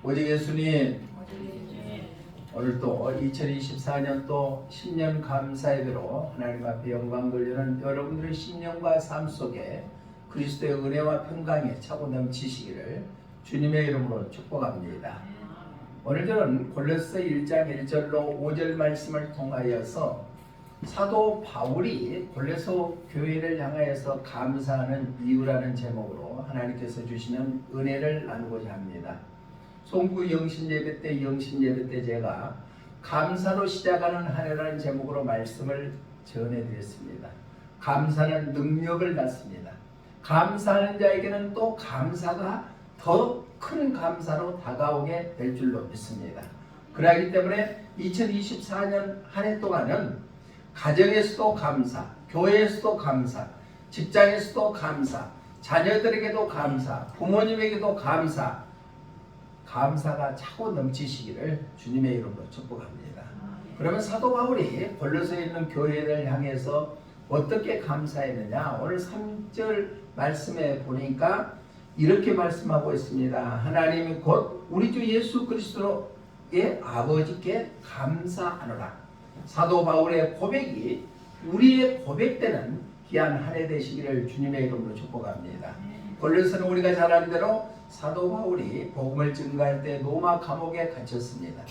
오직 예수님, 오늘 또 2024년 또 신년 감사 예배로 하나님 앞에 영광 돌리는 여러분들의 신년과 삶 속에 그리스도의 은혜와 평강에 차고 넘치시기를 주님의 이름으로 축복합니다. 오늘 저는 골로새 1장 1절로 5절 말씀을 통하여서 사도 바울이 골로새 교회를 향하여서 감사하는 이유라는 제목으로 하나님께서 주시는 은혜를 나누고자 합니다. 송구 영신예배 때 제가 감사로 시작하는 한 해라는 제목으로 말씀을 전해드렸습니다. 감사는 능력을 갖습니다. 감사하는 자에게는 또 감사가 더 큰 감사로 다가오게 될 줄로 믿습니다. 그렇기 때문에 2024년 한 해 동안은 가정에서도 감사, 교회에서도 감사, 직장에서도 감사, 자녀들에게도 감사, 부모님에게도 감사가 차고 넘치시기를 주님의 이름으로 축복합니다. 그러면 사도 바울이 골로새에 있는 교회를 향해서 어떻게 감사했느냐? 오늘 3절 말씀에 보니까 이렇게 말씀하고 있습니다. 하나님이 곧 우리 주 예수 그리스도의 아버지께 감사하노라. 사도 바울의 고백이 우리의 고백되는 귀한 한 해 되시기를 주님의 이름으로 축복합니다. 골로새는 우리가 잘 아는 대로 사도 바울이 복음을 증거할 때 로마 감옥에 갇혔습니다.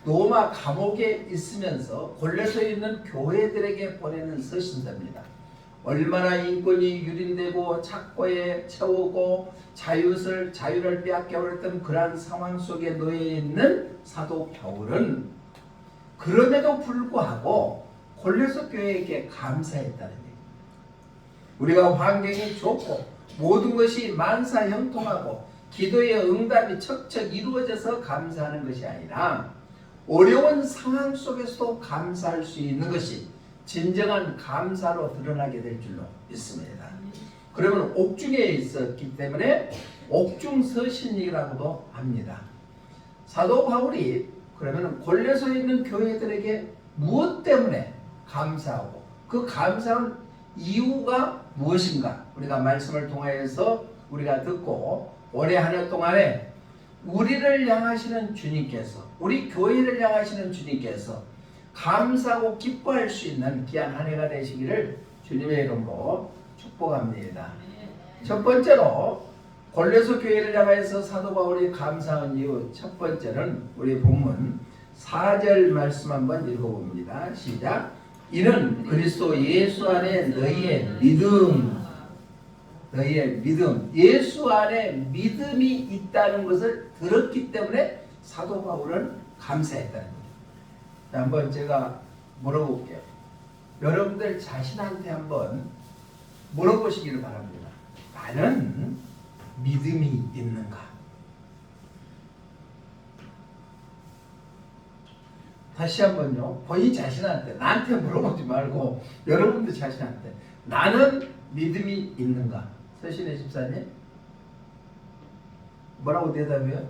로마 감옥에 있으면서 골로새에 있는 교회들에게 보내는 서신서입니다. 얼마나 인권이 유린되고 착고에 채우고 자유를 빼앗겨버렸던 그러한 상황 속에 놓여 있는 사도 바울은 그럼에도 불구하고 골로새 교회에게 감사했다는 얘기입니다. 우리가 환경이 좋고 모든 것이 만사형통하고 기도의 응답이 척척 이루어져서 감사하는 것이 아니라 어려운 상황 속에서도 감사할 수 있는 것이 진정한 감사로 드러나게 될 줄로 믿습니다. 그러면 옥중에 있었기 때문에 옥중서신이라고도 합니다. 사도 바울이 그러면 골로새에 있는 교회들에게 무엇 때문에 감사하고 그 감사한 이유가 무엇인가? 우리가 말씀을 통하여서 우리가 듣고 올해 한 해 동안에 우리를 향하시는 주님께서, 우리 교회를 향하시는 주님께서 감사하고 기뻐할 수 있는 귀한 한 해가 되시기를 주님의 이름으로 축복합니다. 첫 번째로 골로새 교회를 향해서 사도 바울이 감사한 이유 첫 번째는 우리 본문 4절 말씀 한번 읽어봅니다. 시작. 이는 그리스도 예수 안에 너희의 믿음, 예수 안에 믿음이 있다는 것을 들었기 때문에 사도 바울은 감사했다는 거예요. 한번 제가 물어볼게요. 여러분들 자신한테 한번 물어보시기를 바랍니다. 나는 믿음이 있는가? 다시 한번요. 본인 자신한테, 나한테 물어보지 말고 여러분들 자신한테 나는 믿음이 있는가? 서신의 집사님 뭐라고 대답해요?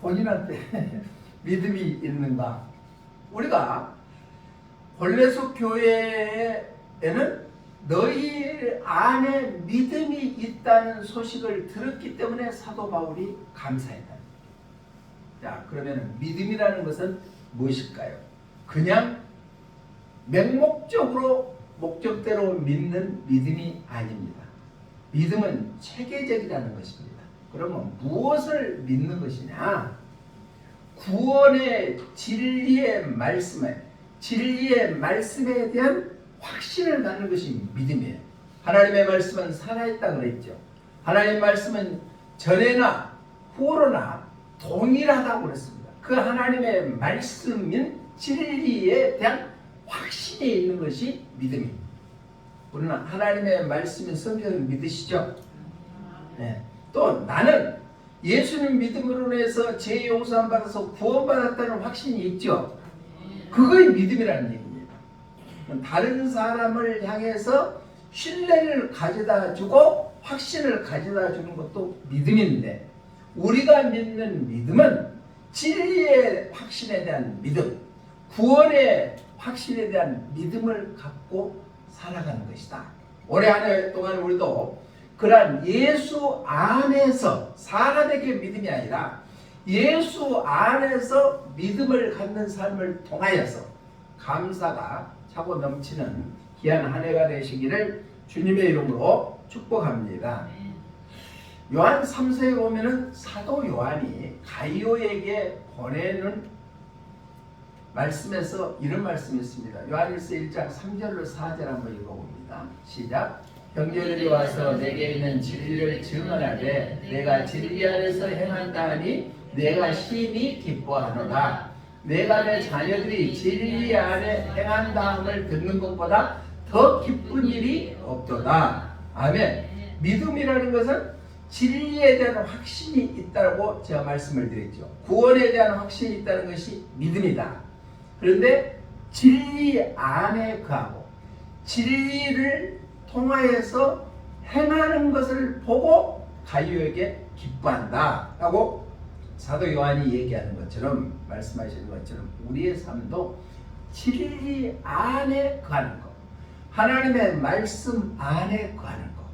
본인한테 믿음이 있는가? 우리가 골로새 교회에는 너희 안에 믿음이 있다는 소식을 들었기 때문에 사도 바울이 감사했다. 자, 그러면 믿음이라는 것은 무엇일까요? 그냥 맹목적으로 목적대로 믿는 믿음이 아닙니다. 믿음은 체계적이라는 것입니다. 그러면 무엇을 믿는 것이냐? 구원의 진리의 말씀에 대한 확신을 갖는 것이 믿음이에요. 하나님의 말씀은 살아있다 그랬죠. 하나님의 말씀은 전에나 후로나 동일하다고 그랬습니다. 그 하나님의 말씀인 진리에 대한 확신이 있는 것이 믿음입니다. 우리는 하나님의 말씀인 성경을 믿으시죠? 네. 또 나는 예수님 믿음으로 인해서 죄 용서함 받아서 구원받았다는 확신이 있죠. 그거의 믿음이라는 얘기입니다. 다른 사람을 향해서 신뢰를 가져다 주고 확신을 가져다 주는 것도 믿음인데 우리가 믿는 믿음은 진리의 확신에 대한 믿음, 구원의 확신에 대한 믿음을 갖고 살아가는 것이다. 올해 한 해 동안 우리도 그러한 예수 안에서 사람에게 믿음이 아니라 예수 안에서 믿음을 갖는 삶을 통하여서 감사가 차고 넘치는 귀한 한 해가 되시기를 주님의 이름으로 축복합니다. 요한 3서에 보면은 사도 요한이 가이오에게 보내는 말씀에서 이런 말씀이 있습니다. 요한일서 1장 3절로 4절 한번 읽어봅니다. 시작. 형제들이 와서 내게 있는 진리를 증언하되 내가 진리 안에서 행한다 하니 내가 심히 기뻐하노라. 내가 내 자녀들이 진리 안에 행한다함을 듣는 것보다 더 기쁜 일이 없도다. 아멘. 믿음이라는 것은 진리에 대한 확신이 있다고 제가 말씀을 드렸죠. 구원에 대한 확신이 있다는 것이 믿음이다. 그런데 진리 안에 거하고 진리를 통하여서 행하는 것을 보고 가이오에게 기뻐한다 라고 사도 요한이 얘기하는 것처럼, 말씀하시는 것처럼 우리의 삶도 진리 안에 거하는 것, 하나님의 말씀 안에 거하는 것,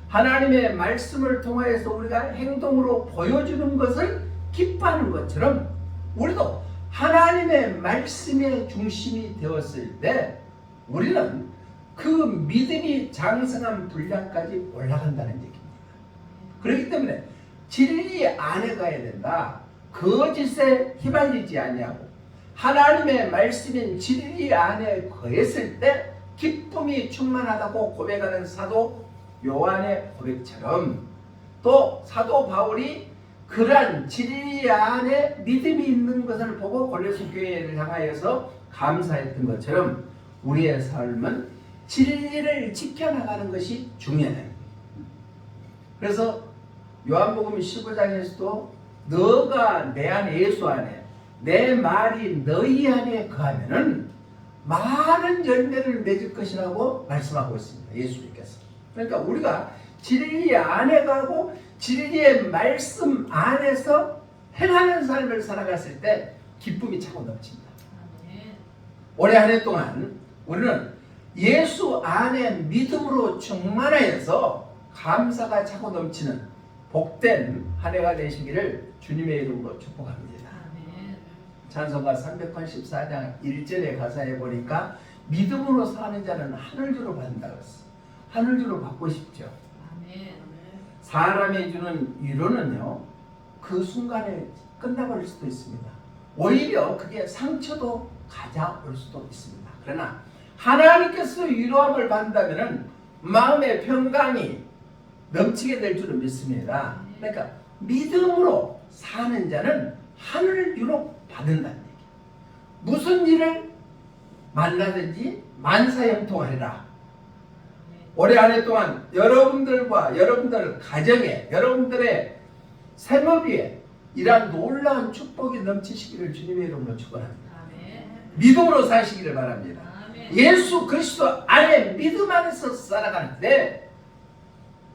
하나님의 말씀을 통하여서 우리가 행동으로 보여주는 것을 기뻐하는 것처럼 우리도 하나님의 말씀의 중심이 되었을 때 우리는 그 믿음이 장성한 분량까지 올라간다는 얘기입니다. 그렇기 때문에 진리 안에 가야 된다. 거짓에 휘말리지 아니하고 하나님의 말씀인 진리 안에 거했을 때 기쁨이 충만하다고 고백하는 사도 요한의 고백처럼, 또 사도 바울이 그러한 진리 안에 믿음이 있는 것을 보고 골로새 교회를 향하여서 감사했던 것처럼 우리의 삶은 진리를 지켜나가는 것이 중요해요. 그래서 요한복음 15장에서도 너가 내 안에, 예수 안에, 내 말이 너희 안에 거하면은 많은 열매를 맺을 것이라고 말씀하고 있습니다. 예수님께서. 그러니까 우리가 진리 안에 가고 진리의 말씀 안에서 행하는 삶을 살아갔을 때 기쁨이 차고 넘칩니다. 올해 한 해 동안 우리는 예수 안에 믿음으로 충만하여서 감사가 차고 넘치는 복된 한 해가 되시기를 주님의 이름으로 축복합니다. 찬송가 384장 1절의 가사에 보니까 믿음으로 사는 자는 하늘 주로 받는다고 했어요. 하늘 주로 받고 싶죠. 사람이 주는 위로는요, 그 순간에 끝나버릴 수도 있습니다. 오히려 그게 상처도 가져올 수도 있습니다. 그러나 하나님께서 위로함을 받는다면 마음의 평강이 넘치게 될 줄은 믿습니다. 그러니까 믿음으로 사는 자는 하늘 유로 받는다는 얘기예요. 무슨 일을 만나든지 만사형통하리라. 올해 한 해 동안 여러분들과 여러분들 가정에, 여러분들의 생업 위에 이러한 놀라운 축복이 넘치시기를 주님의 이름으로 축원합니다. 믿음으로 사시기를 바랍니다. 예수 그리스도 안에 믿음 안에서 살아갈 때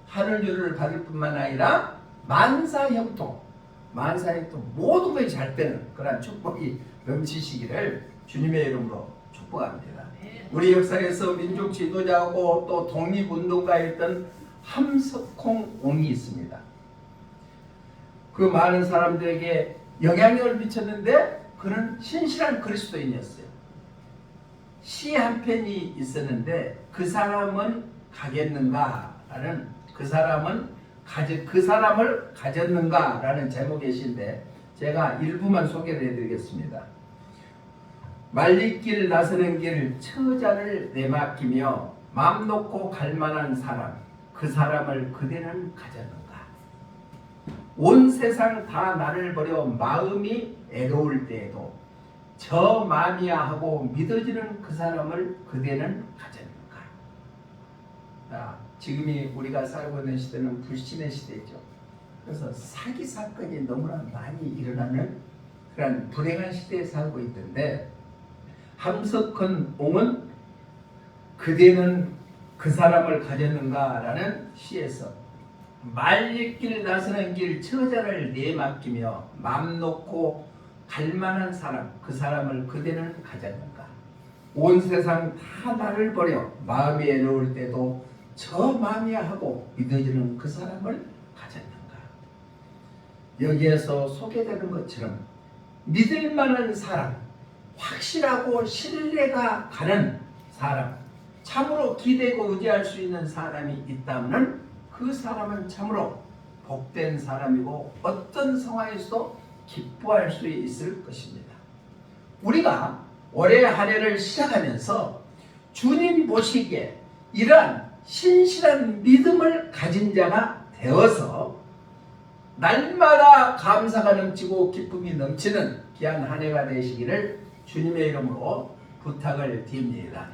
하늘유를 받을 뿐만 아니라 만사형통 모든 것이 잘 되는 그런 축복이 넘치시기를 주님의 이름으로 축복합니다. 우리 역사에서 민족 지도자하고 또 독립운동가였던 함석홍 옹이 있습니다. 그 많은 사람들에게 영향력을 미쳤는데 그는 신실한 그리스도인이었어요. 시 한 편이 있었는데 그 사람은 가겠는가라는, 그 사람을 가졌는가라는 제목의 시인데 제가 일부만 소개를 해드리겠습니다. 말리길 나서는 길 처자를 내맡기며 맘 놓고 갈만한 사람, 그 사람을 그대는 가졌는가. 온 세상 다 나를 버려 마음이 애로울 때에도 저 마음이야 하고 믿어지는 그 사람을 그대는 가졌는가. 지금이 우리가 살고 있는 시대는 불신의 시대죠. 그래서 사기 사건이 너무나 많이 일어나는 그런 불행한 시대에 살고 있던데, 함석헌 옹은 그대는 그 사람을 가졌는가 라는 시에서 말리길 나서는 길 처자를 내맡기며 맘 놓고 갈만한 사람, 그 사람을 그대는 가졌는가. 온 세상 다 나를 버려 마음이 애로울 때도 저 마음이 하고 믿어지는 그 사람을 가졌는가? 여기에서 소개되는 것처럼 믿을 만한 사람, 확실하고 신뢰가 가는 사람, 참으로 기대고 의지할 수 있는 사람이 있다면 그 사람은 참으로 복된 사람이고 어떤 상황에서도 기뻐할 수 있을 것입니다. 우리가 올해 한 해를 시작하면서 주님 보시기에 이러한 신실한 믿음을 가진 자가 되어서 날마다 감사가 넘치고 기쁨이 넘치는 귀한 한 해가 되시기를 주님의 이름으로 부탁을 드립니다.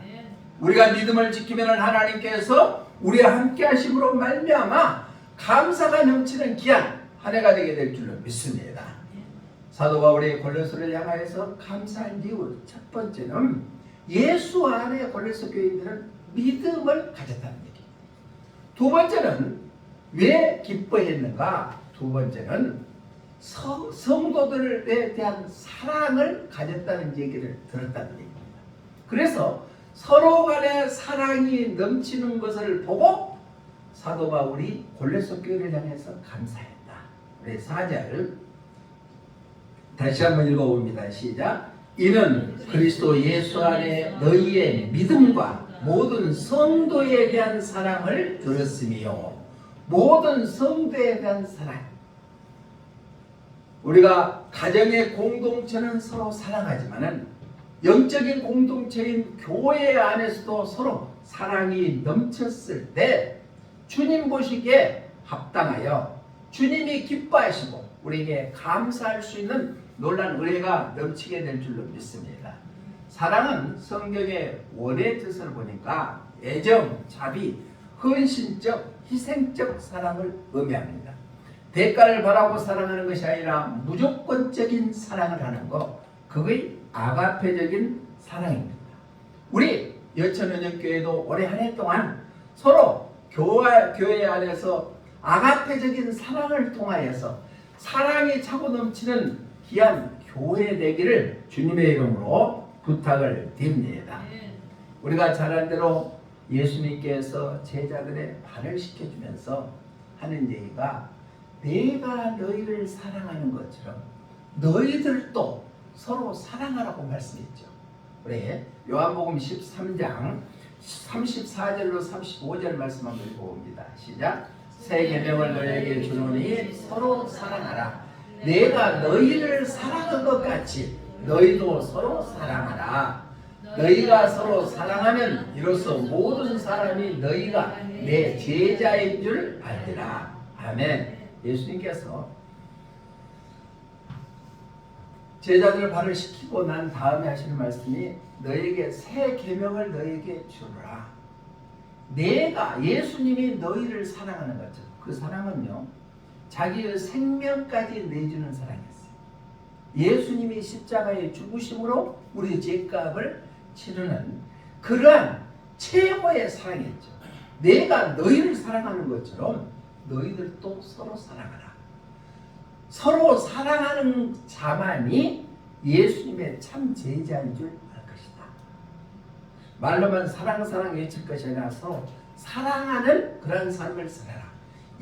우리가 믿음을 지키면 하나님께서 우리와 함께 하심으로 말미암아 감사가 넘치는 귀한 한 해가 되게 될 줄로 믿습니다. 사도 바울이 골로새를 향하여서 감사한 이유 첫 번째는 예수 안에 골로새 교인들은 믿음을 가졌다는 얘기. 두 번째는 왜 기뻐했는가? 두 번째는 성도들에 대한 사랑을 가졌다는 얘기를 들었다는 얘기입니다. 그래서 서로 간의 사랑이 넘치는 것을 보고 사도 바울이 골로새 교회를 향해서 감사했다. 우리 4절 다시 한번 읽어봅니다. 시작. 이는 그리스도 예수 안에 너희의 믿음과 모든 성도에 대한 사랑을 들었으며 모든 성도에 대한 사랑. 우리가 가정의 공동체는 서로 사랑하지만은 영적인 공동체인 교회 안에서도 서로 사랑이 넘쳤을 때 주님 보시기에 합당하여 주님이 기뻐하시고 우리에게 감사할 수 있는 놀라운 은혜가 넘치게 될 줄로 믿습니다. 사랑은 성경의 원의 뜻을 보니까 애정, 자비, 헌신적, 희생적 사랑을 의미합니다. 대가를 바라고 사랑하는 것이 아니라 무조건적인 사랑을 하는 것, 그게 아가페적인 사랑입니다. 우리 여천은영교회도 올해 한 해 동안 서로 교회 안에서 아가페적인 사랑을 통하여서 사랑이 차고 넘치는 귀한 교회 되기를 주님의 이름으로 부탁을 드립니다. 우리가 잘 알 대로 예수님께서 제자들의 발을 씻겨주면서 하는 얘기가 내가 너희를 사랑하는 것처럼 너희들도 서로 사랑하라고 말씀했죠. 우리 요한복음 13장 34절로 35절 말씀 한번 읽어봅니다. 시작. 새 계명을 너희에게 주노니 서로 사랑하라. 내가 너희를 사랑한 것 같이 너희도 서로 사랑하라. 너희가 서로 사랑하면 이로써 모든 사람이 너희가 내 제자인 줄 알리라. 아멘. 예수님께서 제자들 발을 씻기고 난 다음에 하시는 말씀이 너희에게 새 계명을 너희에게 주노라. 내가 예수님이 너희를 사랑하는 것처럼 그 사랑은요 자기의 생명까지 내주는 사랑이었어요. 예수님이 십자가에 죽으심으로 우리 죄값을 치르는 그러한 최고의 사랑이었죠. 내가 너희를 사랑하는 것처럼 너희들도 서로 사랑하라. 서로 사랑하는 자만이 예수님의 참 제자인 줄 알 것이다. 말로만 사랑 외칠 것이 아니라 서로 사랑하는 그런 삶을 살아라.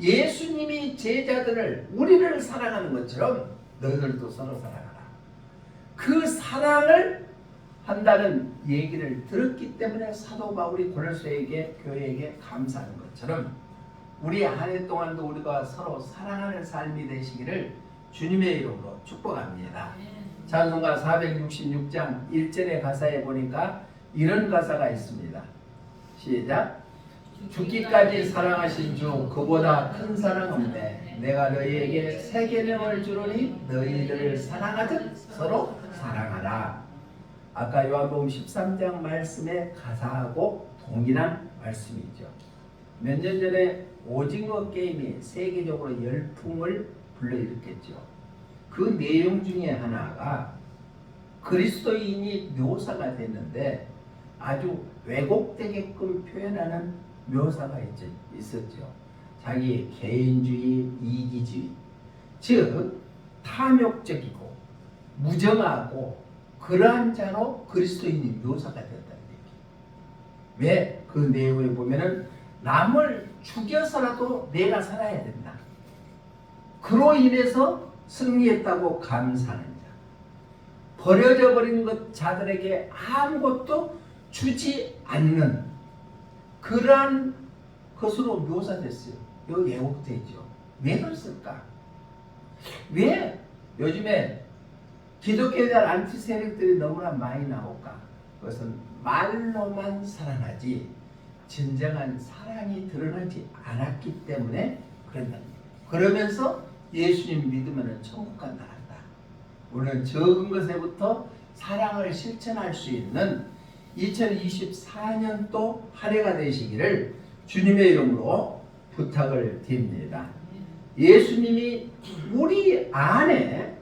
예수님이 제자들을 우리를 사랑하는 것처럼 너희들도 서로 사랑하라. 그 사랑을 한다는 얘기를 들었기 때문에 사도 바울이 골로새에게 교회에게 감사하는 것처럼 우리 한 해 동안도 우리가 서로 사랑하는 삶이 되시기를 주님의 이름으로 축복합니다. 찬송가 466장 1절의 가사에 보니까 이런 가사가 있습니다. 시작. 죽기까지 사랑하신 주 그보다 큰 사랑 없네. 내가 너희에게 새 계명을 주노니 너희들을 사랑하듯 서로 사랑하라. 아까 요한복음 13장 말씀의 가사하고 동일한 말씀이죠. 몇 년 전에 오징어 게임이 세계적으로 열풍을 불러일으켰죠. 그 내용 중에 하나가 그리스도인이 묘사가 됐는데 아주 왜곡되게끔 표현하는 묘사가 있었죠. 자기 개인주의, 이기주의, 즉 탐욕적이고 무정하고 그러한 자로 그리스도인이 묘사가 됐다는 얘기. 왜? 그 내용을 보면은 남을 죽여서라도 내가 살아야 된다. 그로 인해서 승리했다고 감사하는 자. 버려져 버린 것 자들에게 아무것도 주지 않는 그러한 것으로 묘사됐어요. 여기 예고되죠. 왜 그랬을까? 왜 요즘에 기독교에 대한 안티 세력들이 너무나 많이 나올까? 그것은 말로만 사랑하지 진정한 사랑이 드러나지 않았기 때문에 그런다. 그러면서 예수님 믿으면 천국 간다. 우리는 적은 것에부터 사랑을 실천할 수 있는 2024년도 한 해가 되시기를 주님의 이름으로 부탁을 드립니다. 예수님이 우리 안에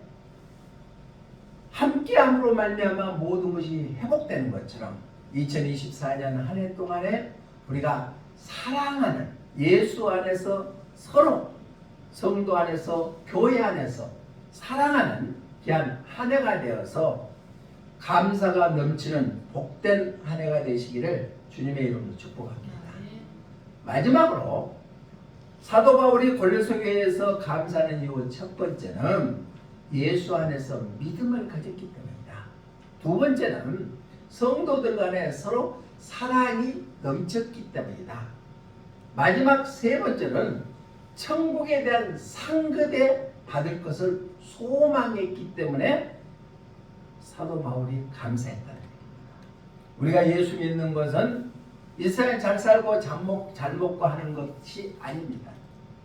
함께함으로 말미암아 모든 것이 회복되는 것처럼 2024년 한 해 동안에 우리가 사랑하는 예수 안에서 서로 성도 안에서 교회 안에서 사랑하는 귀한 한 해가 되어서 감사가 넘치는 복된 한 해가 되시기를 주님의 이름으로 축복합니다. 마지막으로 사도 바울이 골로새 교회에서 감사하는 이유 첫 번째는 예수 안에서 믿음을 가졌기 때문이다. 두 번째는 성도들 간에 서로 사랑이 넘쳤기 때문이다. 마지막 세 번째는 천국에 대한 상급에 받을 것을 소망했기 때문에 사도 바울이 감사했다는 겁니다. 우리가 예수 믿는 것은 이 세상에 잘 살고 잘 먹고 하는 것이 아닙니다.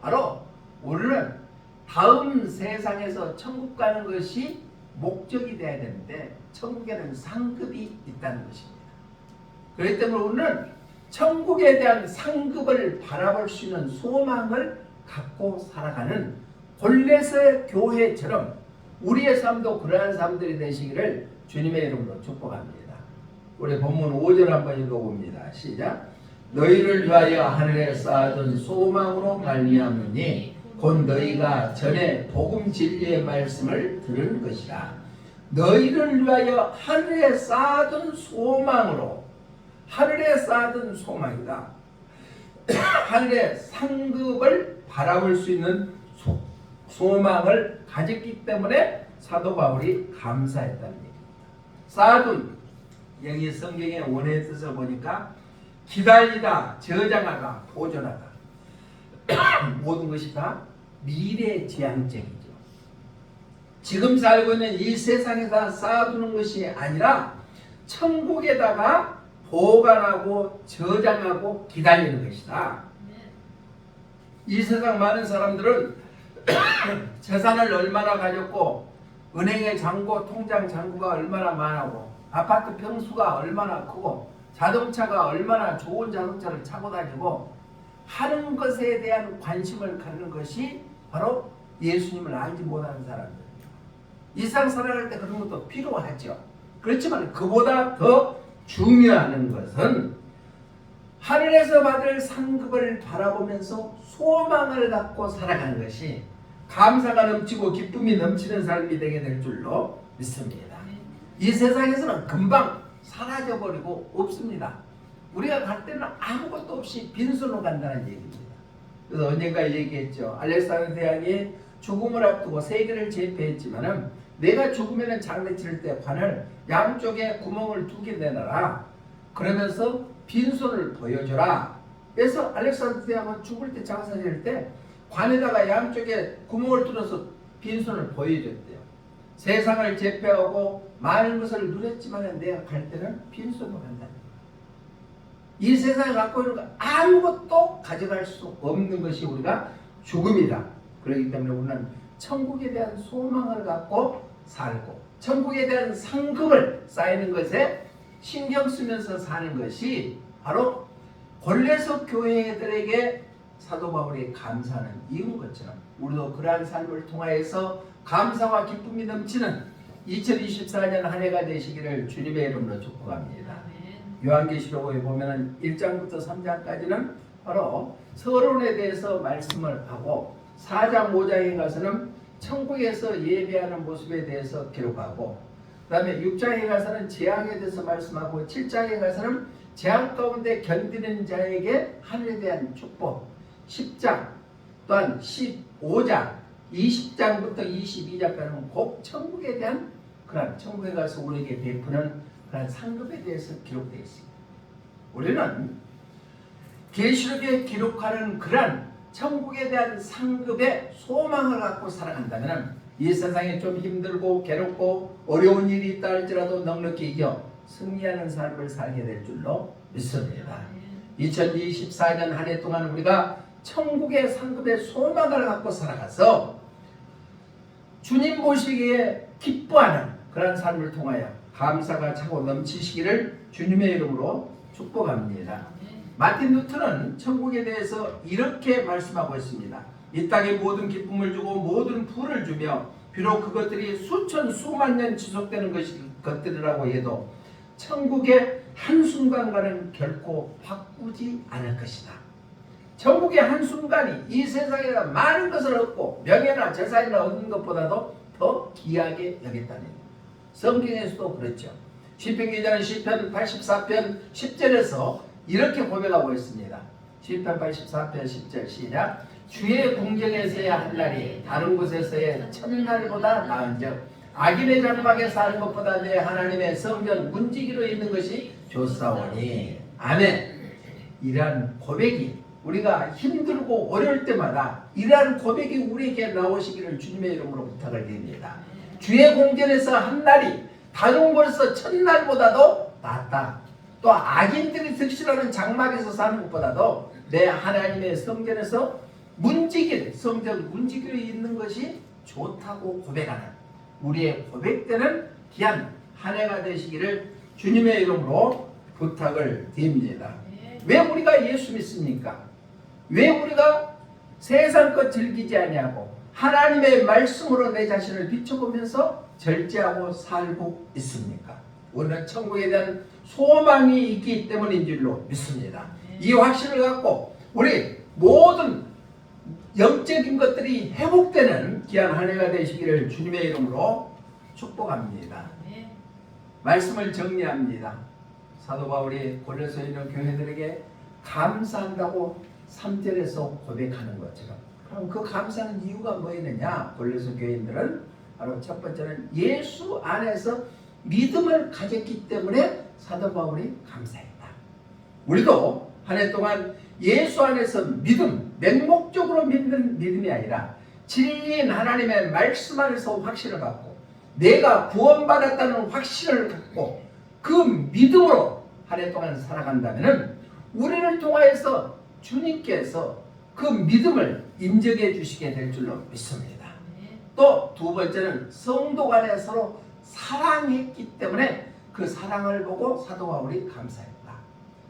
바로 우리는 다음 세상에서 천국 가는 것이 목적이 되어야 되는데 천국에는 상급이 있다는 것입니다. 그렇기 때문에 우리는 천국에 대한 상급을 바라볼 수 있는 소망을 갖고 살아가는 골로새 교회처럼 우리의 삶도 그러한 삶들이 되시기를 주님의 이름으로 축복합니다. 우리 본문 5절 한번 읽어봅니다. 시작. 너희를 위하여 하늘에 쌓아둔 소망으로 말미암으니 곧 너희가 전에 복음 진리의 말씀을 들은 것이라. 너희를 위하여 하늘에 쌓아둔 소망으로 하늘에 쌓아둔 소망이다. 하늘의 상급을 바라볼 수 있는 소망을 가졌기 때문에 사도 바울이 감사했다는 얘기입니다. 쌓아둔 여기 성경의 원어의 뜻을 보니까 기다리다, 저장하다, 보존하다 모든 것이 다 미래지향적이죠. 지금 살고 있는 이 세상에다 쌓아두는 것이 아니라 천국에다가 보관하고 저장하고 기다리는 것이다. 이 세상 많은 사람들은 재산을 얼마나 가졌고 은행의 잔고, 통장 잔고가 얼마나 많고 아파트 평수가 얼마나 크고 자동차가 얼마나 좋은 자동차를 타고 다니고 하는 것에 대한 관심을 갖는 것이 바로 예수님을 알지 못하는 사람들입니다. 이상 살아갈 때 그런 것도 필요하죠. 그렇지만 그보다 더 중요한 것은 하늘에서 받을 상급을 바라보면서 소망을 갖고 살아가는 것이 감사가 넘치고 기쁨이 넘치는 삶이 되게 될 줄로 믿습니다. 이 세상에서는 금방 사라져버리고 없습니다. 우리가 갈 때는 아무것도 없이 빈손으로 간다는 얘기입니다. 그래서 언젠가 얘기했죠. 알렉산더 대왕이 죽음을 앞두고 세계를 제패했지만은 내가 죽으면 장례 치를 때 관을 양쪽에 구멍을 2개 내놔라. 그러면서 빈손을 보여줘라. 그래서 알렉산더 대왕은 죽을 때 장사 지을 때 관에다가 양쪽에 구멍을 뚫어서 빈손을 보여줬대요. 세상을 제패하고 많은 것을 누렸지만 내가 갈 때는 빈손으로 간다. 이 세상에 갖고 있는 거 아무것도 가져갈 수 없는 것이 우리가 죽음이다. 그렇기 때문에 우리는 천국에 대한 소망을 갖고 살고 천국에 대한 상급을 쌓이는 것에 신경 쓰면서 사는 것이 바로 골로새 교회들에게 사도 바울이 감사하는 이유인 것처럼 우리도 그러한 삶을 통하여서 감사와 기쁨이 넘치는 2024년 한 해가 되시기를 주님의 이름으로 축복합니다. 요한계시록에 보면 1장부터 3장까지는 바로 서론에 대해서 말씀을 하고 4장 5장에 가서는 천국에서 예배하는 모습에 대해서 기록하고 그 다음에 6장에 가서는 재앙에 대해서 말씀하고 7장에 가서는 재앙 가운데 견디는 자에게 하늘에 대한 축복 10장 또한 15장 20장부터 22장까지는 곧 천국에 대한 그런 천국에 가서 우리에게 베푸는 그런 상급에 대해서 기록되어 있습니다. 우리는 계시록에 기록하는 그런 천국에 대한 상급의 소망을 갖고 살아간다면 이 세상에 좀 힘들고 괴롭고 어려운 일이 있다 할지라도 넉넉히 이겨 승리하는 삶을 살게 될 줄로 믿습니다. 2024년 한 해 동안 우리가 천국의 상급의 소망을 갖고 살아가서 주님 보시기에 기뻐하는 그런 삶을 통하여 감사가 차고 넘치시기를 주님의 이름으로 축복합니다. 마틴 루터는 천국에 대해서 이렇게 말씀하고 있습니다. 이 땅에 모든 기쁨을 주고 모든 부를 주며 비록 그것들이 수천 수만 년 지속되는 것들이라고 해도 천국의 한순간과는 결코 바꾸지 않을 것이다. 천국의 한순간이 이 세상에 많은 것을 얻고 명예나 재산이나 얻는 것보다도 더 귀하게 여겼다는 성경에서도 그렇죠. 시편 기자는 시편 84편 10절에서 이렇게 고백하고 있습니다. 시편 84편 10절 시작. 주의 궁정에서의 한 날이 다른 곳에서의 천날보다 나은즉 악인의 장막에 사는 것보다 내 하나님의 성전 문지기로 있는 것이 좋사오니. 아멘. 이러한 고백이 우리가 힘들고 어려울 때마다 이러한 고백이 우리에게 나오시기를 주님의 이름으로 부탁을 드립니다. 주의 궁전에서 한 날이 다른 곳에서 천날보다도 낫다. 또 악인들이 득실하는 장막에서 사는 것보다도 내 하나님의 성전에서 성전 문지기로 있는 것이 좋다고 고백하는 우리의 고백되는 귀한 한 해가 되시기를 주님의 이름으로 부탁을 드립니다. 왜 우리가 예수 믿습니까? 왜 우리가 세상 것 즐기지 아니하고 하나님의 말씀으로 내 자신을 비춰보면서 절제하고 살고 있습니까? 우리는 천국에 대한 소망이 있기 때문인 줄로 믿습니다. 이 확신을 갖고 우리 모든 영적인 것들이 회복되는 귀한 한 해가 되시기를 주님의 이름으로 축복합니다. 말씀을 정리합니다. 사도 바울이 골로새에 있는 교회들에게 감사한다고 3절에서 고백하는 것처럼, 그럼 그 감사하는 이유가 뭐였느냐? 골로새 교인들은 바로 첫 번째는 예수 안에서 믿음을 가졌기 때문에 사도 바울이 감사했다. 우리도 한 해 동안 예수 안에서 믿음, 맹목적으로 믿는 믿음이 아니라 진리인 하나님의 말씀 안에서 확신을 갖고 내가 구원받았다는 확신을 갖고 그 믿음으로 한 해 동안 살아간다면 우리를 통하여서 주님께서 그 믿음을 인정해 주시게 될 줄로 믿습니다. 또 두 번째는 성도 간에 서로 사랑했기 때문에 그 사랑을 보고 사도 바울이 감사했다.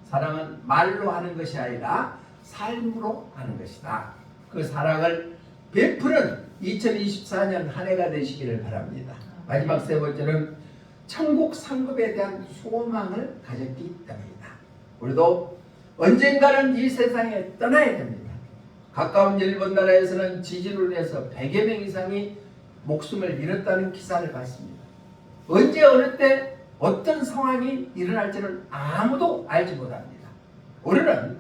사랑은 말로 하는 것이 아니라 삶으로 하는 것이다. 그 사랑을 베푸는 2024년 한 해가 되시기를 바랍니다. 마지막 세 번째는 천국 상급에 대한 소망을 가졌기 때문이다. 우리도 언젠가는 이 세상에 떠나야 됩니다. 가까운 일본 나라에서는 지진으로 인해서 100여 명 이상이 목숨을 잃었다는 기사를 봤습니다. 언제 어느 때 어떤 상황이 일어날지는 아무도 알지 못합니다. 우리는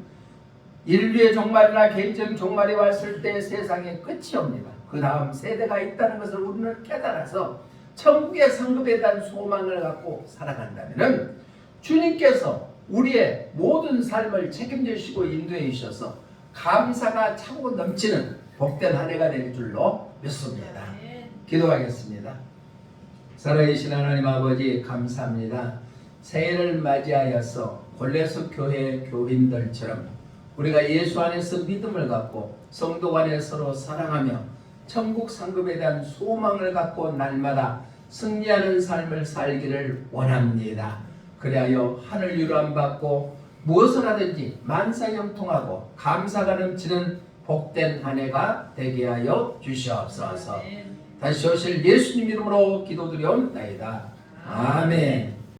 인류의 종말이나 개인적인 종말이 왔을 때 세상에 끝이 옵니다. 그 다음 세대가 있다는 것을 우리는 깨달아서 천국의 상급에 대한 소망을 갖고 살아간다면 주님께서 우리의 모든 삶을 책임져 주시고 인도해 주셔서 감사가 차고 넘치는 복된 한 해가 될 줄로 믿습니다. 기도하겠습니다. 살아계신 하나님 아버지 감사합니다. 새해를 맞이하여서 골로새 교회 교인들처럼 우리가 예수 안에서 믿음을 갖고 성도 간에 서로 사랑하며 천국 상급에 대한 소망을 갖고 날마다 승리하는 삶을 살기를 원합니다. 그리하여 하늘 유람 받고 무엇을 하든지 만사형통하고 감사가 넘치는 복된 한 해가 되게 하여 주시옵소서. 다시 오실 예수님 이름으로 기도드려옵나이다. 아멘.